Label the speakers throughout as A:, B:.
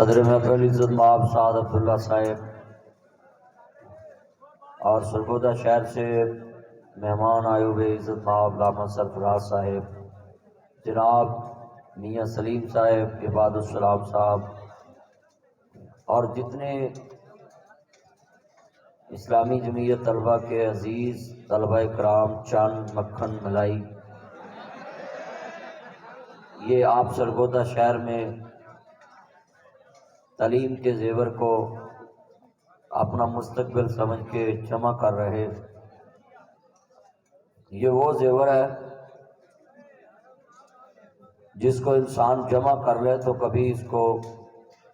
A: صدر محفل عزت مآب سعد عبداللہ صاحب اور سرگودا شہر سے مہمان آئے ہوئے عزت مآب علامہ سرفراز صاحب، جناب میاں سلیم صاحب، عباد السلام صاحب اور جتنے اسلامی جمعیت طلبہ کے عزیز طلبہ کرام، چند مکھن ملائی، یہ آپ سرگودا شہر میں تعلیم کے زیور کو اپنا مستقبل سمجھ کے جمع کر رہے، یہ وہ زیور ہے جس کو انسان جمع کر لے تو کبھی اس کو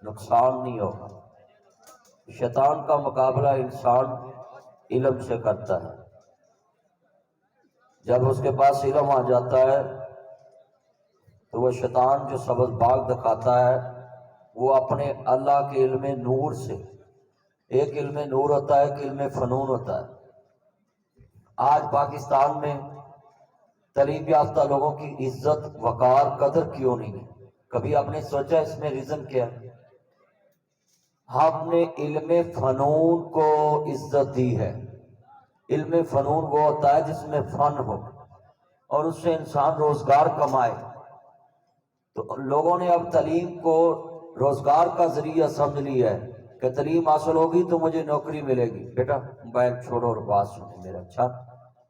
A: نقصان نہیں ہوگا۔ شیطان کا مقابلہ انسان علم سے کرتا ہے، جب اس کے پاس علم آ جاتا ہے تو وہ شیطان جو سبز باغ دکھاتا ہے وہ اپنے اللہ کے علم نور سے، ایک علم نور ہوتا ہے، ایک علم فنون ہوتا ہے۔ آج پاکستان میں تعلیم یافتہ لوگوں کی عزت، وقار، قدر کیوں نہیں ہے؟ کبھی آپ نے سوچا اس میں ریزن کیا ہے؟ ہم نے علم فنون کو عزت دی ہے۔ علم فنون وہ ہوتا ہے جس میں فن ہو اور اس سے انسان روزگار کمائے، تو لوگوں نے اب تعلیم کو روزگار کا ذریعہ سمجھ لیا ہے کہ تعلیم حاصل ہوگی تو مجھے نوکری ملے گی۔ بیٹا موبائل چھوڑو اور بات سنیں میرا، اچھا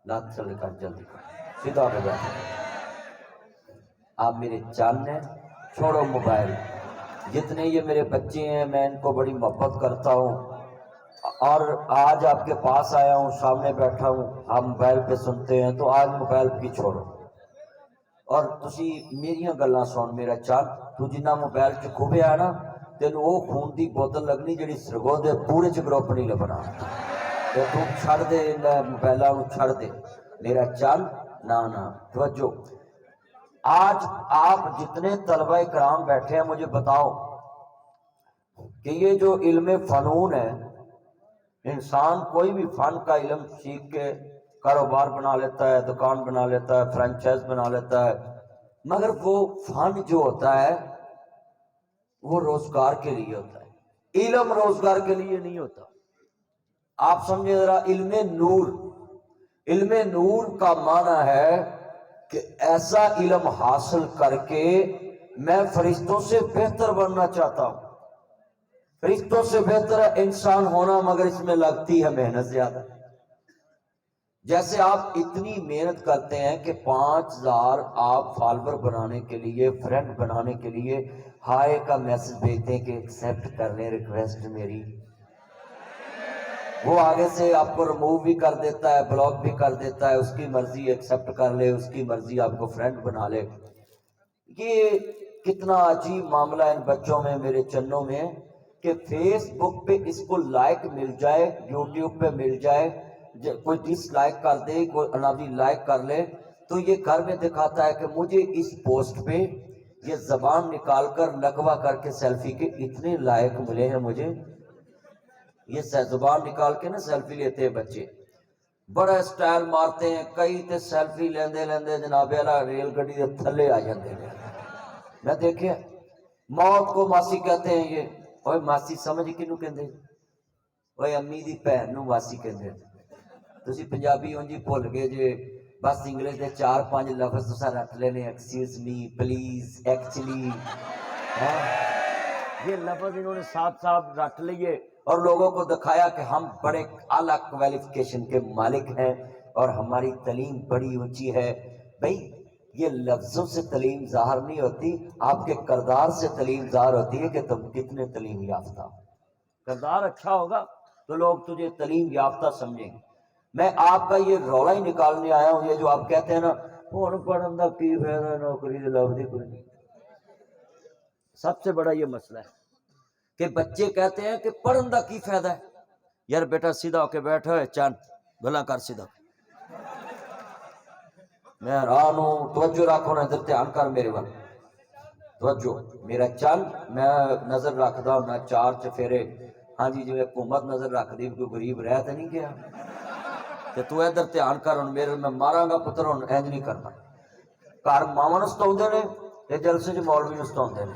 A: لات چل کر جلدی کر سیدھا ہو جائے، آپ میرے چاند ہیں، چھوڑو موبائل۔ جتنے یہ میرے بچے ہیں میں ان کو بڑی محبت کرتا ہوں اور آج آپ کے پاس آیا ہوں، سامنے بیٹھا ہوں، آپ موبائل پہ سنتے ہیں تو آج موبائل کی چھوڑو اور تسی میریاں گلاں سن میرا چاند، تو جنہ موبائل چ کھوبیا نا تینوں وہ خون دی بوتل لگنی جڑی سرگودے پورے چ گروپ نہیں لبنا، تو تو چھڑ دے موبائلاں نوں، چھڑ دے میرا چاند، نا توجہ۔ آج آپ جتنے طلبہ کرام بیٹھے ہیں مجھے بتاؤ کہ یہ جو علم فنون ہے، انسان کوئی بھی فن کا علم سیکھ کے کاروبار بنا لیتا ہے، دکان بنا لیتا ہے، فرینچائز بنا لیتا ہے، مگر وہ فن جو ہوتا ہے وہ روزگار کے لیے ہوتا ہے، علم روزگار کے لیے نہیں ہوتا۔ آپ سمجھے ذرا، علم نور، علم نور کا معنی ہے کہ ایسا علم حاصل کر کے میں فرشتوں سے بہتر بننا چاہتا ہوں۔ فرشتوں سے بہتر ہے انسان ہونا، مگر اس میں لگتی ہے محنت زیادہ۔ جیسے آپ اتنی محنت کرتے ہیں کہ 5000 آپ فالوور بنانے کے لیے، فرینڈ بنانے کے لیے ہائے کا میسج بھیجتے ہیں کہ ایکسیپٹ کر لیں ریکویسٹ میری، وہ آگے سے آپ کو ریموو بھی کر دیتا ہے، بلاک بھی کر دیتا ہے، اس کی مرضی ایکسیپٹ کر لے، اس کی مرضی آپ کو فرینڈ بنا لے۔ یہ کتنا عجیب معاملہ ہے ان بچوں میں، میرے چنوں میں، کہ فیس بک پہ اس کو لائک مل جائے، یوٹیوب پہ مل جائے، کوئی ڈس لائک کر دے، کوئی انابی لائک کر لے، تو یہ گھر میں دکھاتا ہے کہ مجھے اس پوسٹ پہ یہ زبان نکال کر لگوا کر کے سیلفی کے اتنے لائک ملے ہیں مجھے۔ یہ زبان نکال کے نا سیلفی لیتے ہیں بچے، بڑا سٹائل مارتے ہیں، کئی تے سیلفی لیندے لیندے جناب والا ریل گڈی دے تھلے آ جاندے ہیں۔ میں دیکھے موت کو ماسی کہتے ہیں، یہ اوے ماسی سمجھ کنوں کہندے، اوے امی دی بہن نوں ماسی کہندے۔ تسی پنجابی ہوں جی بھول گئے جے، بس انگلش دے 4-5 لفظ تساں رکھ لینے، ایکسکیوز می، پلیز، ایکچولی، یہ لفظ انہوں نے صاحب رکھ لیے اور لوگوں کو دکھایا کہ ہم بڑے اعلیٰ کوالیفیکیشن کے مالک ہیں اور ہماری تعلیم بڑی اونچی ہے۔ بھئی یہ لفظوں سے تعلیم ظاہر نہیں ہوتی، آپ کے کردار سے تعلیم ظاہر ہوتی ہے کہ تم کتنے تعلیم یافتہ ہو۔ کردار اچھا ہوگا تو لوگ تجھے تعلیم یافتہ سمجھیں گے۔ میں آپ کا یہ رولا ہی نکالنے آیا ہوں، یہ جو آپ کہتے ہیں نا ہن پڑھن دا کی فائدہ، نوکری دے لفظ ہی کوئی نہیں۔ سب سے بڑا یہ مسئلہ ہے کہ بچے کہتے ہیں کہ پڑھن دا کی فائدہ ہے۔ یار بیٹا سیدھا ہو کے بیٹھا ہے، چند گلا کر سیدھا، میں حیران ہوں، توجہ رکھو نا، ادھر دھیان کر میرے وقت، توجہ میرا چند، میں نظر رکھدا ہوں نا 4 چفیرے، ہاں جی جی حکومت نظر رکھ دی، کوئی غریب رہ تو نہیں گیا، تو ادھر دھیان کر، ہن میرے میں ماراں گا پتر، ہن انج نہیں کرنا۔ گھر ماواں نوں ستاؤندے نے تے جلسے چ مولوی نوں ستاؤندے نے،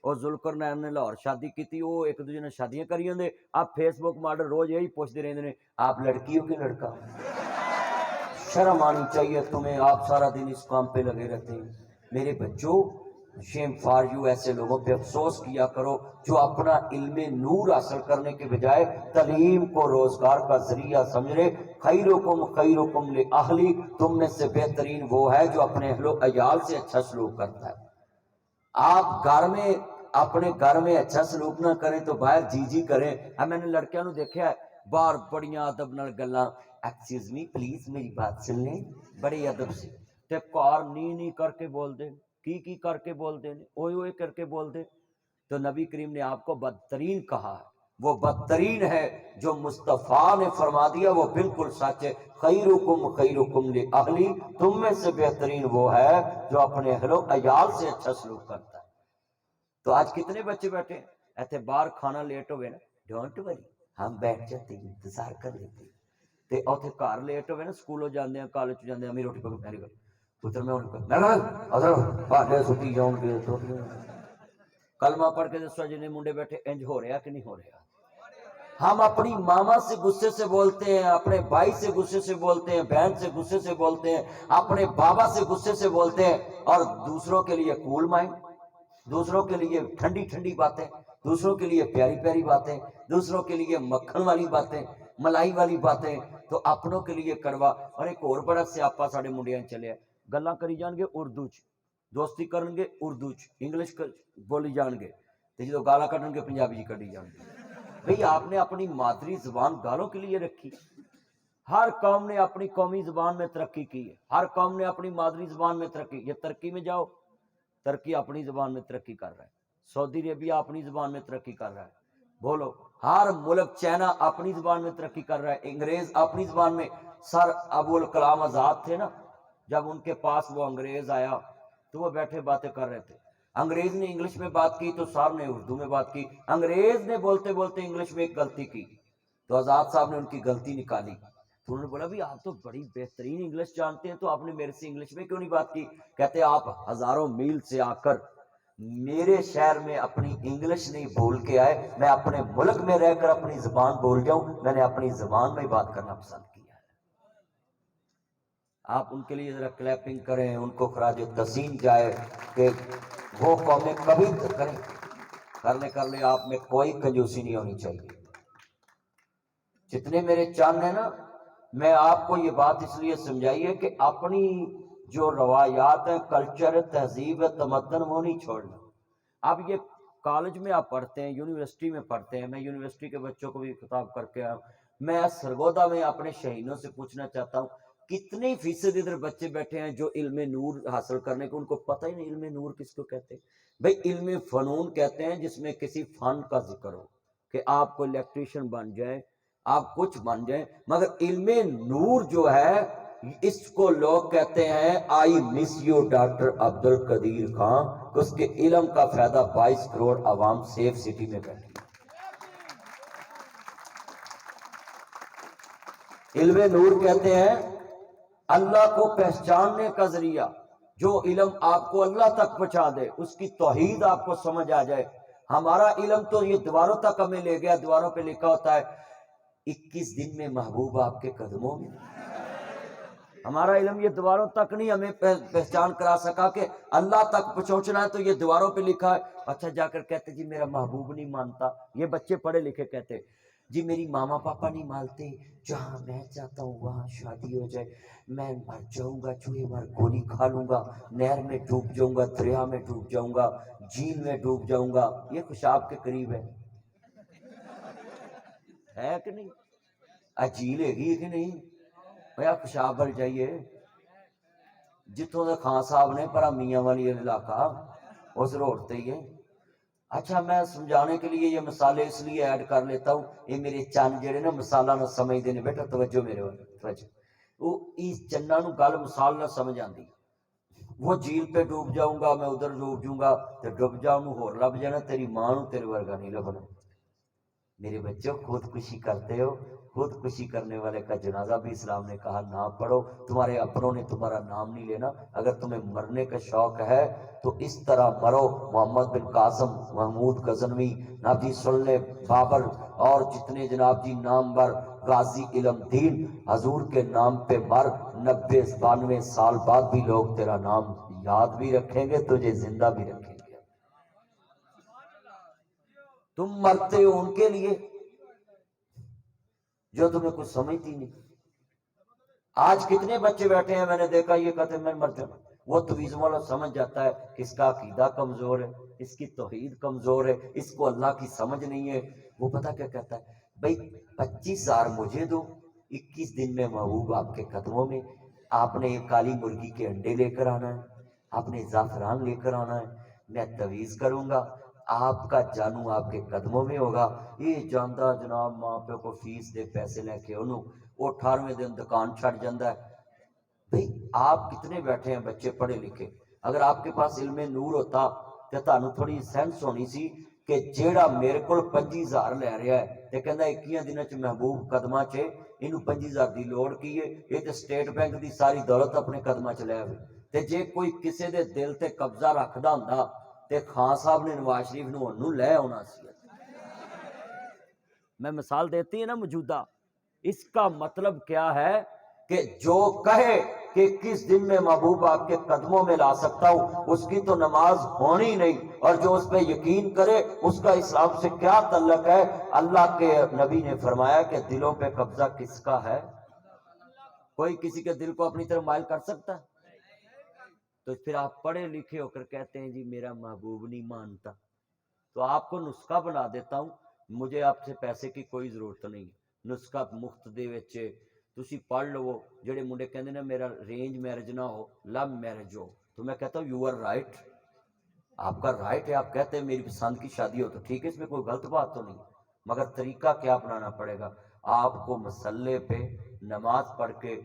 A: اور ذوالقرنین نے لاہور شادی کی تھی، وہ ایک دوسرے نے شادیاں کری ہوندے. آپ فیس بک ماڈل روز یہی پوچھتے رہتے ہیں آپ لڑکی ہو کہ لڑکا؟ شرم آنی چاہیے تمہیں، آپ سارا دن اس کام پہ لگے رہتے ہیں. میرے بچوں، شیم فار یو، ایسے لوگوں پہ افسوس کیا کرو جو اپنا علم نور حاصل کرنے کے بجائے تعلیم کو روزگار کا ذریعہ سمجھ رہے. خیرکم خیرکم لأہلی، تم میں سے بہترین وہ ہے جو اپنے اہل و عیال سے اچھا سلوک کرتا ہے. آپ گھر میں اپنے گھر میں اچھا سلوک نہ کریں تو باہر جی جی کریں. میں نے لڑکیاں نو دیکھا ہے باہر بڑیاں ادب نال گلاں، ایکسکیوز می پلیز میری بات سن لیں، بڑے ادب سے، تے کار نی کر کے بول دے، کی کر کے بول دے، اوئے کر کے بول دے. تو نبی کریم نے آپ کو بدترین کہا ہے، وہ بدترین ہے جو مصطفیٰ نے فرما دیا وہ بالکل سچ ہے. خیرکم خیرکم لأہلی، تم میں سے بہترین وہ ہے جو اپنے اہل و عیال سے اچھا سلوک کرتا ہے. تو آج کتنے بچے بیٹھے ہیں ایتھے باہر کھانا لیٹ ہوئے نا، ڈونٹ وری ہم بیٹھ جاتے ہیں انتظار کر لیتے ہیں. تے اوتھے گھر لیٹ ہوئے نا، سکولوں جاندے ہیں کالج جاندے ہیں، امی روٹی پکا میری گل پتر میں ادھر سٹی جاؤں گے تو کلمہ پڑھ کے دسو جنے منڈے بیٹھے انج ہو رہا کہ نہیں ہو رہا؟ ہم اپنی ماما سے غصے سے بولتے ہیں، اپنے بھائی سے غصے سے بولتے ہیں، بہن سے غصے سے بولتے ہیں، اپنے بابا سے غصے سے بولتے ہیں، اور دوسروں کے لیے کول مائنڈ، دوسروں کے لیے ٹھنڈی ٹھنڈی باتیں، دوسروں کے لیے پیاری پیاری باتیں، دوسروں کے لیے مکھن والی باتیں، ملائی والی باتیں، تو اپنوں کے لیے کڑوا. اور ایک اور بڑا سیاپا ساڈے منڈیاں چلے، گلاں کری جان گے اردو چ، دوستی کرن گے اردو چ، انگلش بولی جان گے، تے جدوں گالاں کڈن گے پنجابی چ کڈی جان گے. بھئی آپ نے اپنی مادری زبان گالوں کے لیے رکھی. ہر قوم نے اپنی قومی زبان میں ترقی کی ہے، ہر قوم نے اپنی مادری زبان میں ترقی. یہ ترقی میں جاؤ، ترقی اپنی زبان میں ترقی کر رہا ہے. سعودی عربیہ اپنی زبان میں ترقی کر رہا ہے. بولو، ہر ملک، چائنا اپنی زبان میں ترقی کر رہا ہے، انگریز اپنی زبان میں. سر ابوالکلام آزاد تھے نا، جب ان کے پاس وہ انگریز آیا تو وہ بیٹھے باتیں کر رہے تھے. انگریز نے انگلش میں بات کی تو صاحب نے اردو میں بات کی. انگریز نے بولتے بولتے انگلش میں ایک غلطی کی تو آزاد صاحب نے ان کی غلطی نکالی. تو انہوں نے بولا بھی آپ تو بڑی بہترین انگلش جانتے ہیں تو آپ نے میرے سے انگلش میں کیوں نہیں بات کی؟ کہتے آپ ہزاروں میل سے آ کر میرے شہر میں اپنی انگلش نہیں بول کے آئے، میں اپنے ملک میں رہ کر اپنی زبان بول جاؤں، میں نے اپنی زبان میں بات کرنا پسند کیا ہے. آپ ان کے لیے ذرا کلیپنگ کریں، ان کو خراج تحسین جائے کہ وہ قومیں کبھی کریں کر لے. آپ میں کوئی کنجوسی نہیں ہونی چاہیے. جتنے میرے چاند ہیں نا، میں آپ کو یہ بات اس لیے سمجھائیے کہ اپنی جو روایات ہیں، کلچر، تہذیب، تمدن، وہ نہیں چھوڑنا. اب یہ کالج میں آپ پڑھتے ہیں، یونیورسٹی میں پڑھتے ہیں، میں یونیورسٹی کے بچوں کو بھی خطاب کر کے آیا ہوں. میں سرگودا میں اپنے شہینوں سے پوچھنا چاہتا ہوں کتنی فیصد ادھر بچے بیٹھے ہیں جو علم نور حاصل کرنے کو ان کو پتہ ہی نہیں علم نور کس کو کہتے ہیں. بھئی علم فنون کہتے ہیں جس میں کسی فن کا ذکر ہو، کہ آپ کو الیکٹریشین بن جائیں، آپ کچھ بن جائیں. مگر علم نور جو ہے اس کو لوگ کہتے ہیں آئی مس یو ڈاکٹر عبد القدیر خان، اس کے علم کا فائدہ 22 کروڑ عوام سیف سٹی میں بیٹھی. علم نور کہتے ہیں اللہ کو پہچاننے کا ذریعہ، جو علم آپ کو اللہ تک پہنچا دے، اس کی توحید آپ کو سمجھ آ جائے. ہمارا علم تو یہ دیواروں تک ہمیں لے گیا، دیواروں پہ لکھا ہوتا ہے 21 دن میں محبوب آپ کے قدموں میں. ہمارا علم یہ دیواروں تک نہیں ہمیں پہچان کرا سکا کہ اللہ تک پہنچنا ہے، تو یہ دیواروں پہ لکھا ہے. اچھا جا کر کہتے جی میرا محبوب نہیں مانتا. یہ بچے پڑھے لکھے کہتے جی میری ماما پاپا نہیں مانتے، جہاں میں چاہتا ہوں وہاں شادی ہو جائے، میں مر جاؤں گا، چوہے مار گولی کھا لوں گا، نہر میں ڈوب جاؤں گا، دریا میں ڈوب جاؤں گا، جھیل میں ڈوب جاؤں گا. یہ خوشاب کے قریب ہے کہ نہیں؟ جھیل ہے گی کہ نہیں؟ بھیا خوشاب بل جائیے جتوں دے خان صاحب نے پر میاں والی علاقہ اس روڈ تے ہی ہے. اچھا میں سمجھانے کے لیے یہ مثالیں اس لیے ایڈ کر لیتا ہوں، یہ میرے چند جڑے نا مثالہ نہ سمجھ دینے. بیٹا توجہ میرے والے توجہ، وہ اس چنہ نو گل مثال نہ سمجھ آندی. وہ جھیل پہ ڈوب جاؤں گا، میں ادھر ڈوب جاؤں گا، تو ڈوب جاؤں ہور لب جانا، تیری ماں نو تیرے ورگا نہیں لبنا. میرے بچوں خودکشی کرتے ہو، خودکشی کرنے والے کا جنازہ بھی اسلام نے کہا نہ پڑھو، تمہارے اپنوں نے تمہارا نام نہیں لینا۔ اگر تمہیں مرنے کا شوق ہے تو اس طرح مرو، محمد بن قاسم، محمود غزنوی، جناب جی سن لے، بابر اور جتنے جناب جی نامور، غازی علم دین، حضور کے نام پہ مر، 90-92 سال بعد بھی لوگ تیرا نام یاد بھی رکھیں گے، تجھے زندہ بھی رکھیں گے۔ تم مرتے ہو ان کے لیے جو تمہیں کچھ سمجھتی نہیں۔ آج کتنے بچے بیٹھے ہیں، میں نے دیکھا یہ کہتے ہیں میں مر جاؤں، وہ تویزم والا سمجھ جاتا ہے کہ اس کا عقیدہ کمزور ہے، اس کی توحید کمزور ہے، اس کو اللہ کی سمجھ نہیں ہے۔ وہ پتہ کیا کہتا ہے، بھائی 25,000 مجھے دو، 21 دن میں محبوب آپ کے قدموں میں، آپ نے ایک کالی مرغی کے انڈے لے کر آنا ہے، آپ نے زعفران لے کر آنا ہے، میں تویز کروں گا، آپ کا جانو آپ کے قدموں میں ہوگا۔ یہ جاندہ جناب ماں پہ کو فیس دے پیسے لے کے انہوں وہ 18ویں دن دکان چھٹ جاندہ ہے۔ بھئی آپ کتنے بیٹھے ہیں بچے پڑھے لکھے، اگر آپ کے پاس علم نور ہوتا تو تانوں تھوڑی سینس ہونی سی کہ جیڑا میرے کول 25,000 لے رہا ہے تے کہندا 21 دنوں چ محبوب قدماں چ اینوں 25,000 دی لوڑ کی ہے، یہ تے اسٹیٹ بینک دی ساری دولت اپنے قدماں چ لے آوے۔ تے جے کوئی کسے دے دل تے قبضہ رکھدا ہوندا تے خان صاحب نے نواز شریف نوں اونوں لے آنا سی۔ میں مثال دیتی ہے نا موجودہ، اس کا مطلب کیا ہے کہ جو کہے کہ 21 دن میں محبوب آپ کے قدموں میں لا سکتا ہوں، اس کی تو نماز ہونی نہیں، اور جو اس پہ یقین کرے اس کا اسلام سے کیا تعلق ہے؟ اللہ کے نبی نے فرمایا کہ دلوں پہ قبضہ کس کا ہے؟ کوئی کسی کے دل کو اپنی طرف مائل کر سکتا ہے؟ تو پھر آپ پڑھے لکھے ہو کر کہتے ہیں جی میرا محبوب نہیں مانتا۔ تو آپ کو نسخہ بنا دیتا ہوں، مجھے آپ سے پیسے کی کوئی ضرورت نہیں، نسخہ مفت دے وچے تسی پڑھ لو۔ جڑے منڈے کہندے نے میرا رینج میرج نہ ہو، لو میرج ہو، تو میں کہتا ہوں یو آر رائٹ، آپ کا رائٹ ہے، آپ کہتے ہیں میری پسند کی شادی ہو تو ٹھیک ہے، اس میں کوئی غلط بات تو نہیں، مگر طریقہ کیا اپنانا پڑے گا؟ آپ کو مسلح پہ نماز پڑھ کے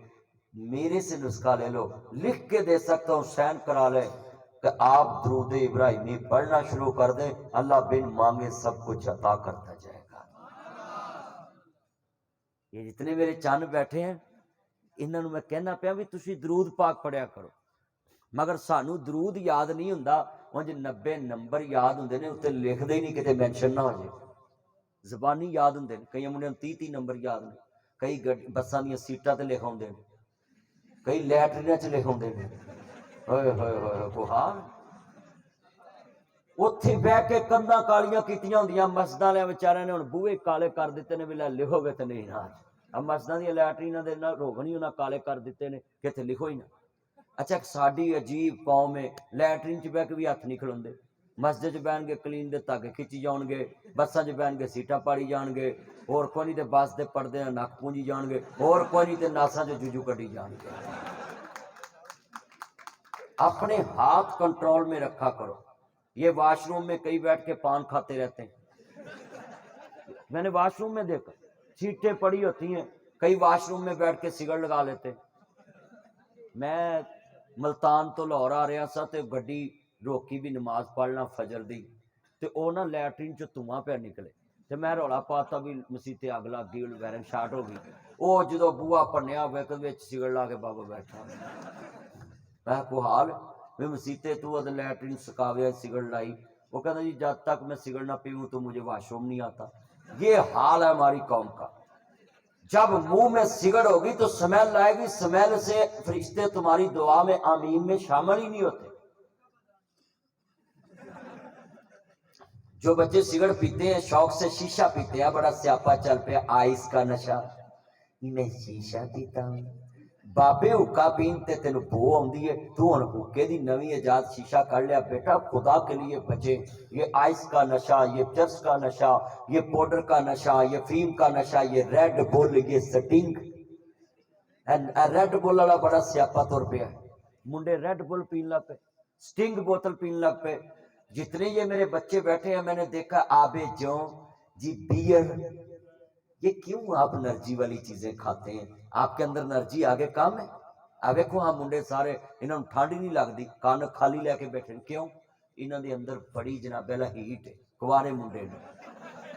A: میرے سے نسخہ لے لو، لکھ کے دے سکتا ہوں، سین کرا لے کہ آپ درود ابراہیمی پڑھنا شروع کر دیں، اللہ بن مانگے سب کچھ عطا کرتا جائے گا۔ یہ جتنے میرے چاند بیٹھے ہیں انہوں نے میں کہنا پیا بھی تسی درود پاک پڑھیا کرو، مگر سانو درود یاد نہیں ہوندا، انج 90 نمبر یاد ہوندے نے، اتنے لکھ دے نہیں کتے مینشن نہ ہو جائے، زبانی یاد ہوندے نے، کئی منڈے 30 نمبر یاد نے، کئی بساں دیاں سیٹاں تے لکھ ہوندے نے، کئی لیٹریناں چ لکھ ہوندے نے، ہوئے ہوئے ہوئے کو حال اتھے بہ کے کندھاں کالیاں کیتیاں ہوندیاں، مسجداں والے بیچاریاں نے ہن بوئے کالے کر دیتے نے، ویلا لکھو گے تے نہیں نہ، اب مسجداں دی لیٹریناں دے نہ روغن ہی انہاں کالے کر دیتے نے کہ تے لکھو ہی نہ۔ اچھا ساڈی عجیب قوم ہے، لیٹرین چ بہ کے بھی ہاتھ نہیں کھلوندے، مسجد چ بہن گے کلین دے تاکے کھچی جان گے، بساں چ بہن گے سیٹاں پاڑی جان گے، اور کوئی نہیں تے بس دے پردے نک پونجی جان گے، اور کوئی نہیں تے ناساں چ جوجو کڈی جان گے۔ اپنے ہاتھ کنٹرول میں رکھا کرو۔ یہ واش روم میں کئی بیٹھ کے پان کھاتے رہتے ہیں، میں نے واش روم میں دیکھا سیٹیں پڑی ہوتی ہیں، کئی واش روم میں بیٹھ کے سگڑ لگا لیتے ہیں۔ میں ملتان تو لاہور آ رہا سا تے گڈی روکی بھی نماز پڑھنا فجر دی، تے او نا لیٹرین چ دھواں پہ نکلے، تے میں رولا پاتا بھی مسیح تے اگ لگ گئی، وائرنگ شارٹ ہو گئی، او جدو بوا پنیا وچ سگڑ لا کے بابا بیٹھا، میں کو حال میں مسیتے تو اد لیٹرین سکاویا سگڑ لائی، وہ کہتا جی جب تک میں سگڑ نہ پیوں تو مجھے واش روم نہیں آتا۔ یہ حال ہے ہماری قوم کا، جب منہ میں سگڑ ہوگی تو سمیل آئے گی، سمیل سے فرشتے تمہاری دعا میں آمین میں شامل ہی نہیں ہوتے۔ جو بچے سگڑ پیتے ہیں شوق سے شیشہ پیتے ہیں، بڑا سیاپا چل پیا، آئس کا نشہ، میں شیشہ پیتا ہوں، بابے حکا پین تے تینو بو آندی ہے، تو ہن حکے دی نویں ایجاد شیشہ کر لیا، بیٹا خدا کے لیے بچے، یہ آئس کا نشہ، یہ چرس کا نشہ، یہ پاؤڈر کا نشہ، یہ فیم کا نشہ، یہ ریڈ بول، یہ سٹنگ، ریڈ بول والا بڑا سیاپا تر پیا ہے، منڈے ریڈ بول پین لگ پہ، سٹنگ بوتل پین لگ پہ۔ جتنے یہ میرے بچے بیٹھے ہیں میں نے دیکھا آبے جو جی بیئر، یہ کیوں آپ انرجی والی چیزیں کھاتے ہیں؟ آپ کے اندر انرجی آگے کام ہے؟ اب دیکھو ہاں منڈے سارے انہوں نے ٹھنڈ ہی نہیں لگتی، کان خالی لے کے بیٹھے، کیوں؟ انہوں دے اندر بڑی جناب والا ہیٹ ہے، کوارے منڈے نے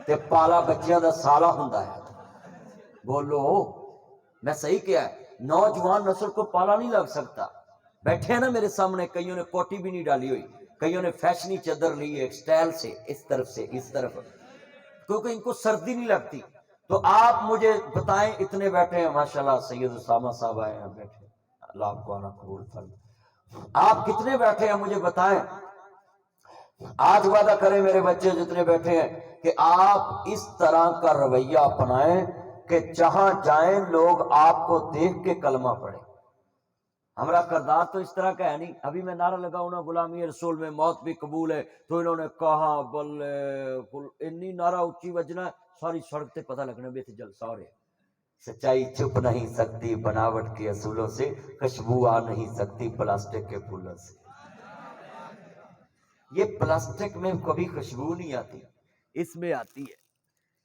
A: تے پالا بچیاں دا سالا ہوندا ہے، بولو میں صحیح کیا ہے؟ نوجوان نسل کو پالا نہیں لگ سکتا. بیٹھے ہیں نا میرے سامنے، کئیوں نے کوٹی بھی نہیں ڈالی ہوئی، کئیوں نے فیشنی چادر لی ہے اسٹائل سے، اس طرف سے اس طرف، کیونکہ ان کو سردی نہیں لگتی. تو آپ مجھے بتائیں، اتنے بیٹھے ہیں ماشاءاللہ، سید اسامہ صاحب آئے ہیں بیٹھے، اللہ آپ کو آنا قبول فرمائے. آپ کتنے بیٹھے ہیں مجھے بتائیں. آج وعدہ کریں میرے بچے جتنے بیٹھے ہیں کہ آپ اس طرح کا رویہ اپنائیں کہ جہاں جائیں لوگ آپ کو دیکھ کے کلمہ پڑھیں. ہمارا کردار تو اس طرح کا ہے نہیں. ابھی میں نعرہ لگاؤں نا غلامی رسول میں موت بھی قبول ہے، تو انہوں نے کہا بل انی نعرہ اونچی وجنا ساری سڑک تے پتہ لگنا بھی تھے جلسہ ہو رہے. سچائی چھپ نہیں سکتی بناوٹ کے اصولوں سے، خوشبو آ نہیں سکتی پلاسٹک کے پھولوں سے. یہ پلاسٹک میں کبھی خوشبو نہیں آتی، اس میں آتی ہے.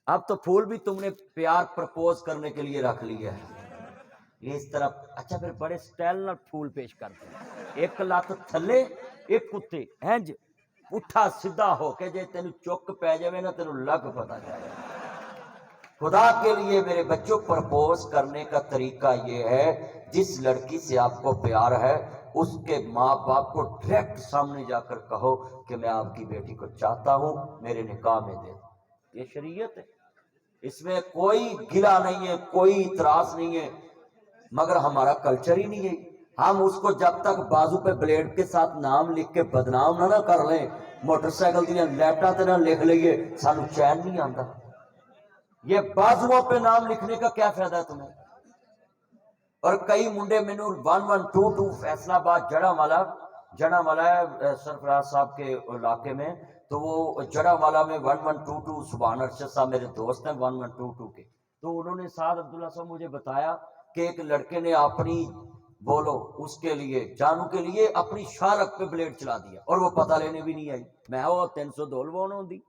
A: اب تو پھول بھی تم نے پیار پرپوز کرنے کے لیے رکھ لیا ہے یہ اس طرح. اچھا پھر بڑے سٹائل نال پھول پیش کرتے ہیں، ایک لات تھلے ایک کتے ہنج اٹھا سیدھا ہو کے جے تینوں چک پی جائے نا تینوں لگ پتا جائے. خدا کے لیے میرے بچوں پرپوز کرنے کا طریقہ یہ ہے، جس لڑکی سے آپ کو پیار ہے اس کے ماں باپ کو ڈائریکٹ سامنے جا کر کہو کہ میں آپ کی بیٹی کو چاہتا ہوں، میرے نکاح میں دے. یہ شریعت ہے، اس میں کوئی گلا نہیں ہے، کوئی اعتراض نہیں ہے، مگر ہمارا کلچر ہی نہیں ہے. ہم اس کو جب تک بازو پہ بلیڈ کے ساتھ نام لکھ کے بدنام نہ کر لیں، موٹر سائیکل دیا لیٹاں تے نہ لکھ لئیے، سانو چین نہیں آتا. یہ بازوؤں پہ نام لکھنے کا کیا فائدہ ہے تمہیں؟ اور کئی منڈے مینوں 1122 فیصلہ آباد جڑا والا ہے سرفراز صاحب کے علاقے میں، تو وہ جڑا والا میں 1122 سبحان ارشد صاحب میرے دوست ہیں 1122 کے. تو انہوں نے سعد عبداللہ صاحب مجھے بتایا کہ ایک لڑکے نے اپنی بولو اس کے لیے جانو کے لیے اپنی شارک پہ بلیڈ چلا دیا اور وہ پتہ لینے بھی نہیں آئی. میں وہ 302 لوان ہوندی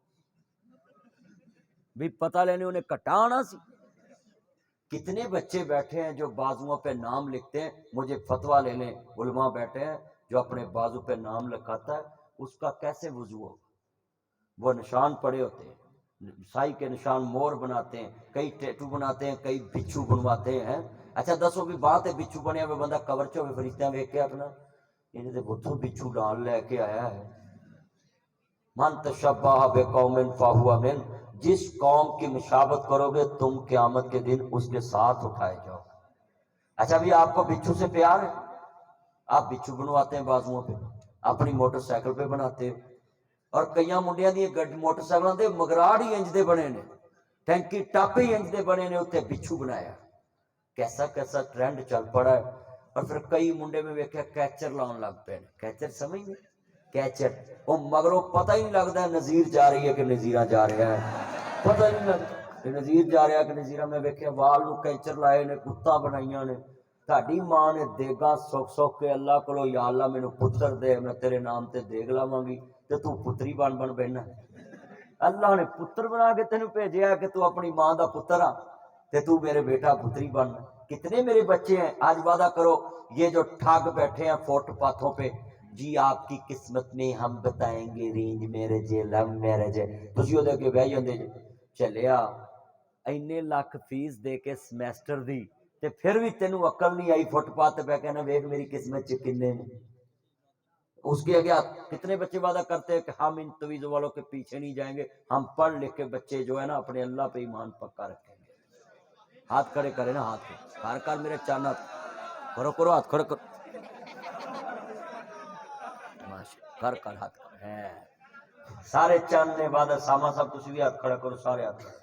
A: بھی پتہ لینے انہیں کٹانا سی. کتنے بچے بیٹھے ہیں جو بازوؤں پہ نام لکھتے ہیں. مجھے فتویٰ لے لیں، علماء بیٹھے ہیں جو اپنے بازو پہ نام لکھاتا ہے اس کا کیسے وضو ہو؟ وہ نشان پڑے ہوتے ہیں، سائی کے نشان مور بناتے ہیں، کئی ٹیٹو بناتے ہیں، کئی بچھو بنواتے ہیں. اچھا دسو بھی بات ہے بچھو بنیا ہوئے بندہ قبر چ ہوئے فرشتیاں ویکھ کے اپنا انہیں تو بتوں بچھو ڈال لے کے آیا ہے. من تشبہ بقوم فہو من، جس قوم کی مشابہت کرو گے تم قیامت کے دن اس کے ساتھ اٹھائے جاؤ. اچھا بھی آپ کو بچھو سے پیار ہے، آپ بچھو بنواتے ہیں بازوؤں پہ، اپنی موٹر سائیکل پہ بناتے ہیں. اور کئی منڈیاں دی موٹر سائیکلاں دے مگراڑ ہی انج دے بنے نے، ٹینکی ٹپ ہی انج دے بنے نے، اتنے بچھو بنایا. کیسا کیسا ٹرینڈ چل پڑا ہے. اور پھر کئی منڈے میں ویکھیا کیچر لاؤن لگ پے. کیچر سمجھ نہیں؟ کیچر وہ مگروں پتہ ہی نہیں لگتا ہے نظیر جا رہی ہے کہ نظیرہ جا رہا ہے، پتہ ہی نہیں لگتا کہ نظیر جا رہا ہے کہ نظیرہ. میں ویکھیا وال نو کیچر لائے نے، کتا بنائیاں نے. تہاڈی ماں نے دیگاں سوکھ کے اللہ کولو یا اللہ مینوں پتر دے، میں تیرے نام تے دیگ لاواں گی، تے تو پتری بن بیٹھنا. اللہ نے پتر بنا کے تینوں بھیجیا کہ تو اپنی ماں دا پتر آ تے تو میرے بیٹا پتری بن. کتنے میرے بچے ہیں آج وعدہ کرو یہ جو ٹھگ بیٹھے ہیں فوٹ پاتھوں پہ، جی آپ کی قسمت میں ہم بتائیں گے رینج میرج ہے لو میرج ہے، تسی او دے کے بہ جاندے جے. چلیا اینے لاکھ فیس دے کے سمیسٹر دی تے پھر بھی تینوں عقل نہیں آئی فٹ پاتھ پہ کہنا ویکھ میری قسمت چ کنے نے. اس کے آگے کتنے بچے وعدہ کرتے ہیں کہ ہم ان تویز والوں کے پیچھے نہیں جائیں گے، ہم پڑھ لکھ کے بچے جو ہے نا اپنے اللہ پہ ایمان پکا رکھیں گے. ہاتھ کھڑے کرے نا، ہاتھ ہر کر میرے چانت کرو کرو ہاتھ کھڑے کرو کر کر ہاتھ ہے سارے چند نے وعدہ. ساما صاحب تسی بھی ہاتھ کھڑا کرو، سارے ہاتھ کھڑے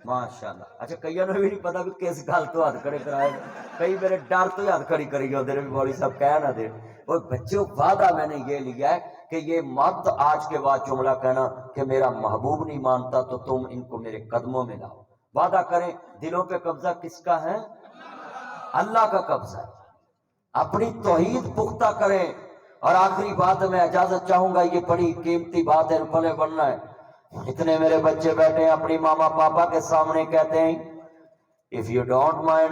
A: ماشاءاللہ. اچھا کئی نے بھی نہیں پتا کہ کس گل تو ہاتھ کھڑے کرائے، کئی میرے ڈر تو ہی ہاتھ کھڑی کری ہوتے ہیں بھی مولوی صاحب کہہ نہ دے. اور بچوں وعدہ میں نے یہ لیا ہے کہ یہ مت آج کے بعد جملہ کہنا کہ میرا محبوب نہیں مانتا تو تم ان کو میرے قدموں میں لاؤ. وعدہ کریں دلوں پہ قبضہ کس کا ہے؟ اللہ کا قبضہ ہے. اپنی توحید پختہ کریں. اور آخری بات میں اجازت چاہوں گا، یہ بڑی قیمتی بات ہے، پلے بننا ہے. اتنے میرے بچے بیٹھے ہیں اپنی ماما پاپا کے سامنے کہتے ہیں If you don't mind